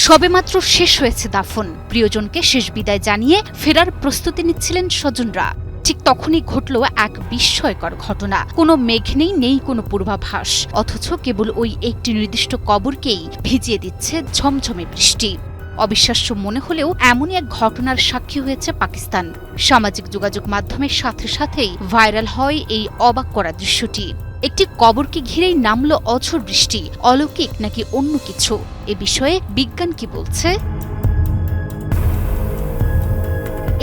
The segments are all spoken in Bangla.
সবেমাত্র শেষ হয়েছে দাফন। প্রিয়জনকে শেষ বিদায় জানিয়ে ফেরার প্রস্তুতি নিচ্ছিলেন স্বজনরা। ঠিক তখনই ঘটল এক বিস্ময়কর ঘটনা। কোনো মেঘ নেই কোনো পূর্বাভাস, অথচ কেবল ওই একটি নির্দিষ্ট কবরকেই ভিজিয়ে দিচ্ছে ঝমঝমে বৃষ্টি। অবিশ্বাস্য মনে হলেও এমনই এক ঘটনার সাক্ষী হয়েছে পাকিস্তান। সামাজিক যোগাযোগ মাধ্যমের সাথে সাথেই ভাইরাল হয় এই অবাক করা দৃশ্যটি। একটি কবরকে ঘিরেই নামল অঝোর বৃষ্টি। অলৌকিক নাকি অন্য কিছু, এ বিষয়ে বিজ্ঞান কি বলছে?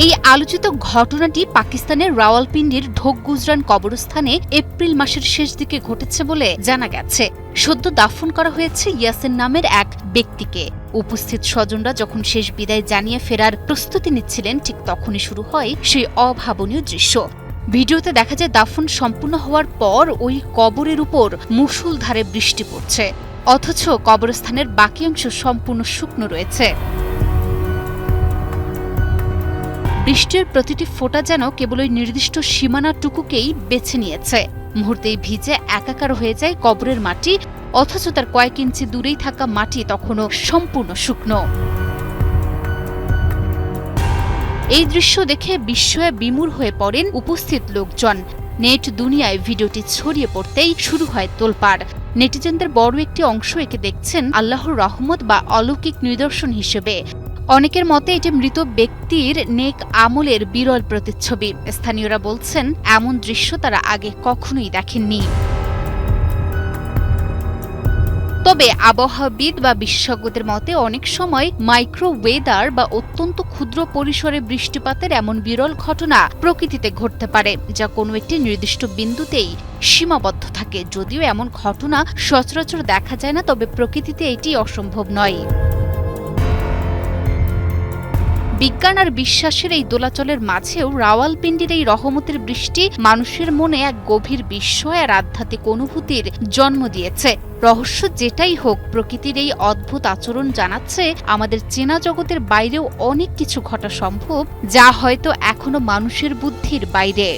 এই আলোচিত ঘটনাটি পাকিস্তানের রাওয়ালপিন্ডির ঢোক গুজরান কবরস্থানে এপ্রিল মাসের শেষ দিকে ঘটেছে বলে জানা গেছে। সদ্য দাফন করা হয়েছে ইয়াসিন নামের এক ব্যক্তিকে। উপস্থিত স্বজনরা যখন শেষ বিদায় জানিয়ে ফেরার প্রস্তুতি নিচ্ছিলেন, ঠিক তখনই শুরু হয় সেই অভাবনীয় দৃশ্য। ভিডিওতে দেখা যায় দাফন সম্পূর্ণ হওয়ার পর ওই কবরের উপর মুষলধারে বৃষ্টি পড়ছে, অথচ কবরস্থানের বাকি অংশ সম্পূর্ণ শুকনো রয়েছে। বৃষ্টির প্রতিটি ফোঁটা যেন কেবল ওই নির্দিষ্ট সীমানাটুকুকেই বেছে নিয়েছে। মুহূর্তেই ভিজে একাকার হয়ে যায় কবরের মাটি, অথচ তার কয়েক ইঞ্চি দূরেই থাকা মাটি তখনও সম্পূর্ণ শুকনো। এই দৃশ্য দেখে বিস্ময়ে বিমূঢ় হয়ে পড়েন উপস্থিত লোকজন। নেট দুনিয়ায় ভিডিওটি ছড়িয়ে পড়তেই শুরু হয় তোলপাড়। নেটিজেনদের বড় একটি অংশ একে দেখছেন আল্লাহর রহমত বা অলৌকিক নিদর্শন হিসেবে। অনেকের মতে এটি মৃত ব্যক্তির নেক আমলের বিরল প্রতিচ্ছবি। স্থানীয়রা বলছেন, এমন দৃশ্য তারা আগে কখনোই দেখেননি। তবে আবহাওয়াবিদ বা বিশেষজ্ঞদের মতে অনেক সময় মাইক্রোওয়েদার বা অত্যন্ত ক্ষুদ্র পরিসরে বৃষ্টিপাতের এমন বিরল ঘটনা প্রকৃতিতে ঘটতে পারে, যা কোনো একটি নির্দিষ্ট বিন্দুতেই সীমাবদ্ধ থাকে। যদিও এমন ঘটনা সচরাচর দেখা যায় না, তবে প্রকৃতিতে এটি অসম্ভব নয়। বিজ্ঞান আর বিশ্বাসের এই দোলাচলের মাঝেও রাওয়ালপিন্ডির এই রহমতের বৃষ্টি মানুষের মনে এক গভীর বিস্ময় আর আধ্যাত্মিক অনুভূতির জন্ম দিয়েছে। রহস্য যেটাই হোক, প্রকৃতির এই অদ্ভুত আচরণ জানাচ্ছে আমাদের চেনা জগতের বাইরেও অনেক কিছু ঘটা সম্ভব, যা হয়তো এখনো মানুষের বুদ্ধির বাইরে।